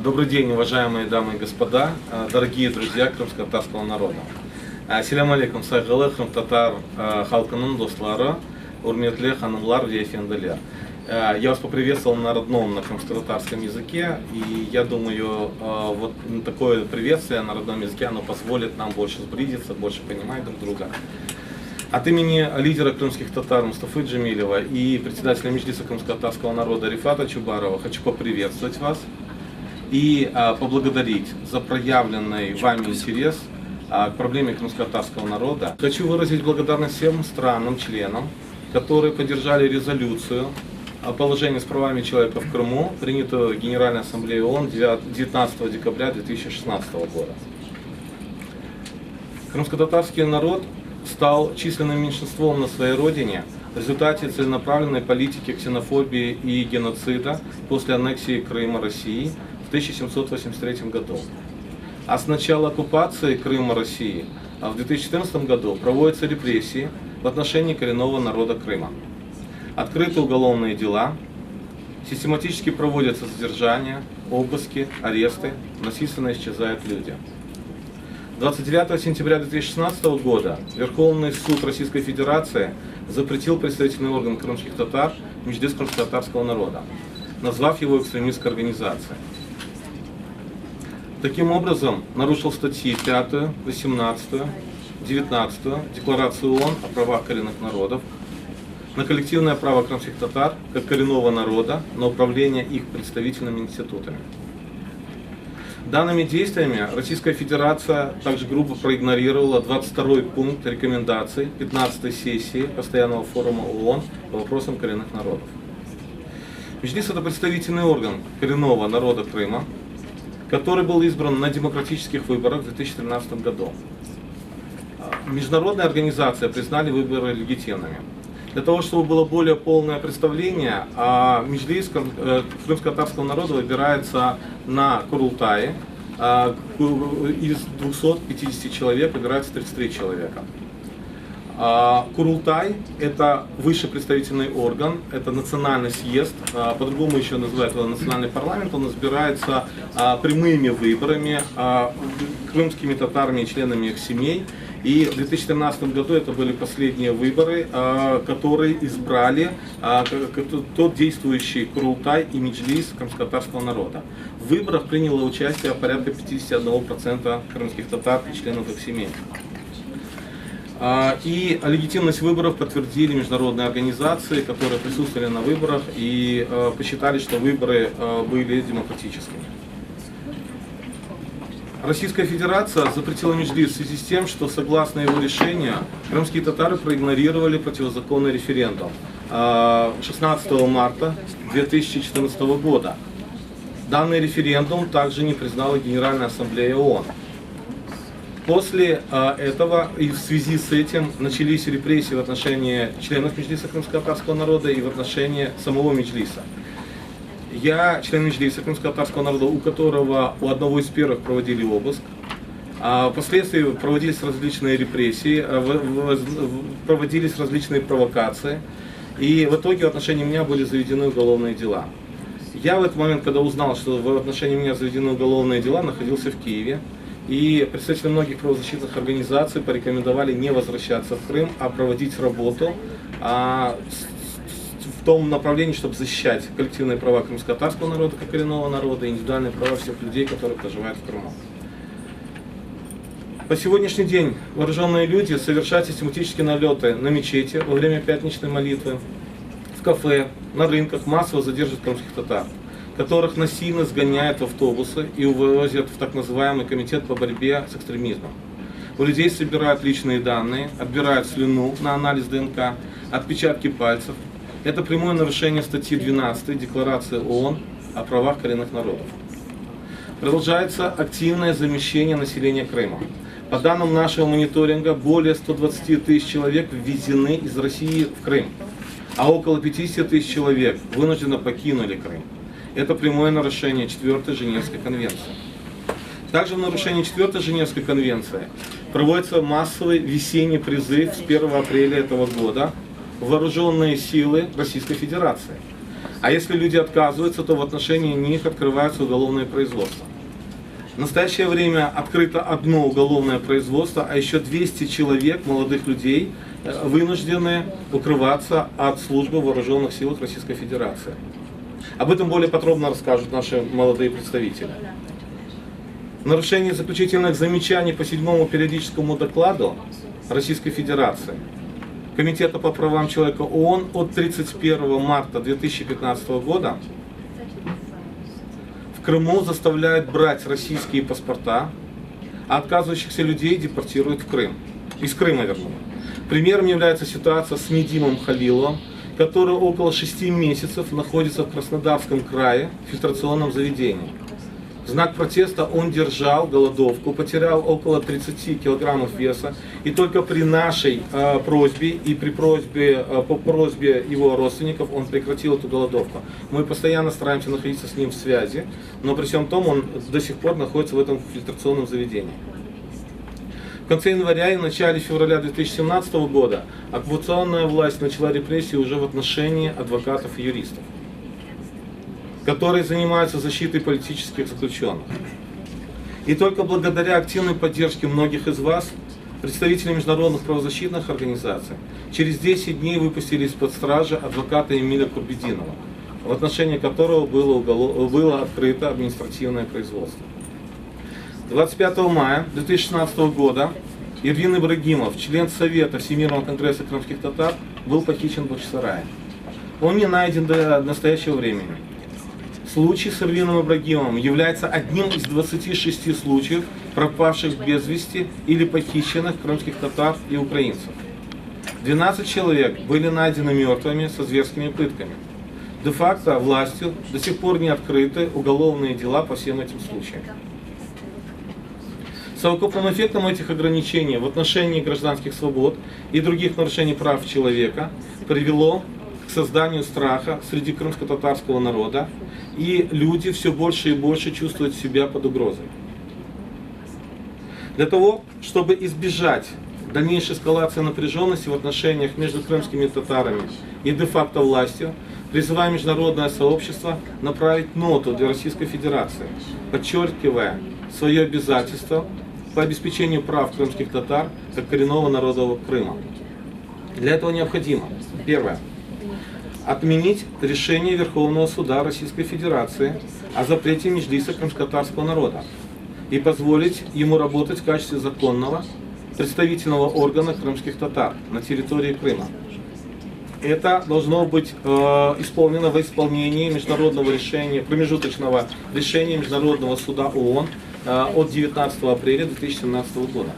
Добрый день, уважаемые дамы и господа, дорогие друзья крымско-татарского народа. Ассаляму алейкум, сайгылы татар халкының достары, урметлі ханымлар, вейфенделер. Я вас поприветствовал на родном, на крымско-татарском языке, и я думаю, вот такое приветствие на родном языке, оно позволит нам больше сблизиться, больше понимать друг друга. От имени лидера крымских татар Мустафы Джемилева и председателя Меджлиса крымско-татарского народа Рифата Чубарова хочу поприветствовать вас и поблагодарить за проявленный вами интерес к проблеме крымско-татарского народа. Хочу выразить благодарность всем странам, членам, которые поддержали резолюцию о положении с правами человека в Крыму, принятую Генеральной Ассамблеей ООН 19 декабря 2016 года. Крымско-татарский народ стал численным меньшинством на своей родине в результате целенаправленной политики ксенофобии и геноцида после аннексии Крыма России в 1783 году. А с начала оккупации Крыма России в 2014 году проводятся репрессии в отношении коренного народа Крыма. Открыты уголовные дела, систематически проводятся задержания, обыски, аресты, насильственно исчезают люди. 29 сентября 2016 года Верховный суд Российской Федерации запретил представительный орган крымских татар Меджлис крымско-татарского народа, назвав его экстремистской организацией. Таким образом, нарушил статьи 5, 18, 19 Декларации ООН о правах коренных народов на коллективное право крымских татар как коренного народа на управление их представительными институтами. Данными действиями Российская Федерация также грубо проигнорировала 22-й пункт рекомендаций 15-й сессии Постоянного форума ООН по вопросам коренных народов. Меджлис — это представительный орган коренного народа Крыма, который был избран на демократических выборах в 2013 году. Международные организации признали выборы легитимными. Для того, чтобы было более полное представление, Меджлис крымско-татарского народа выбирается на Курултае. Из 250 человек выбирается 33 человека. Курултай — это высший представительный орган, это национальный съезд, по-другому еще называют его национальный парламент. Он избирается прямыми выборами крымскими татарами и членами их семей. И в 2013 году это были последние выборы, которые избрали тот действующий Курултай и Меджлис крымско-татарского народа. В выборах приняло участие порядка 51% крымских татар и членов их семей. И легитимность выборов подтвердили международные организации, которые присутствовали на выборах и посчитали, что выборы были демократическими. Российская Федерация запретила Меджлис в связи с тем, что, согласно его решению, крымские татары проигнорировали противозаконный референдум 16 марта 2014 года. Данный референдум также не признала Генеральная Ассамблея ООН. После этого и в связи с этим начались репрессии в отношении членов Меджлиса крымско-татарского народа и в отношении самого Меджлиса. Я член Меджлиса крымско-татарского народа, у одного из первых проводили обыск. Впоследствии проводились различные репрессии, проводились различные провокации. И в итоге в отношении меня были заведены уголовные дела. Я в этот момент, когда узнал, что в отношении меня заведены уголовные дела, находился в Киеве. И представители многих правозащитных организаций порекомендовали не возвращаться в Крым, а проводить работу в том направлении, чтобы защищать коллективные права крымско-татарского народа как коренного народа и индивидуальные права всех людей, которые проживают в Крыму. По сегодняшний день вооруженные люди совершают систематические налеты на мечети во время пятничной молитвы, в кафе, на рынках, массово задерживают крымских татар, которых насильно сгоняют в автобусы и увозят в так называемый комитет по борьбе с экстремизмом. У людей собирают личные данные, отбирают слюну на анализ ДНК, отпечатки пальцев. Это прямое нарушение статьи 12 Декларации ООН о правах коренных народов. Продолжается активное замещение населения Крыма. По данным нашего мониторинга, более 120 тысяч человек ввезены из России в Крым, а около 50 тысяч человек вынужденно покинули Крым. Это прямое нарушение 4-й Женевской конвенции. Также в нарушении 4-й Женевской конвенции проводится массовый весенний призыв с 1 апреля этого года в вооруженные силы Российской Федерации. А если люди отказываются, то в отношении них открывается уголовное производство. В настоящее время открыто одно уголовное производство, а еще 200 человек, молодых людей, вынуждены укрываться от службы в вооруженных силах Российской Федерации. Об этом более подробно расскажут наши молодые представители. В нарушении заключительных замечаний по 7-му периодическому докладу Российской Федерации Комитета по правам человека ООН от 31 марта 2015 года в Крыму заставляют брать российские паспорта, а отказывающихся людей депортируют в Крым. Из Крыма вернее. Примером является ситуация с Недимом Халиловым, который около 6 месяцев находится в Краснодарском крае в фильтрационном заведении. В знак протеста он держал голодовку, потерял около 30 килограммов веса, и только при нашей просьбе и по просьбе его родственников он прекратил эту голодовку. Мы постоянно стараемся находиться с ним в связи, но при всем том он до сих пор находится в этом фильтрационном заведении. В конце января и начале февраля 2017 года оккупационная власть начала репрессии уже в отношении адвокатов и юристов, которые занимаются защитой политических заключенных. И только благодаря активной поддержке многих из вас, представители международных правозащитных организаций, через 10 дней выпустили из-под стражи адвоката Эмиля Курбединова, в отношении которого было открыто административное производство. 25 мая 2016 года Эрвин Ибрагимов, член Совета Всемирного конгресса крымских татар, был похищен в Бахчисарае. Он не найден до настоящего времени. Случай с Эрвином Ибрагимовым является одним из 26 случаев пропавших без вести или похищенных крымских татар и украинцев. 12 человек были найдены мертвыми со зверскими пытками. Де-факто властью до сих пор не открыты уголовные дела по всем этим случаям. Совокупным эффектом этих ограничений в отношении гражданских свобод и других нарушений прав человека привело к созданию страха среди крымско-татарского народа, и люди все больше и больше чувствуют себя под угрозой. Для того, чтобы избежать дальнейшей эскалации напряженности в отношениях между крымскими татарами и де-факто властью, призываем международное сообщество направить ноту для Российской Федерации, подчеркивая свое обязательство по обеспечению прав крымских татар как коренного народа Крыма. Для этого необходимо, первое, отменить решение Верховного суда Российской Федерации о запрете меджлиса крымско-татарского народа и позволить ему работать в качестве законного представительного органа крымских татар на территории Крыма. Это должно быть исполнено во исполнении международного решения, промежуточного решения Международного суда ООН от 19 апреля 2017 года.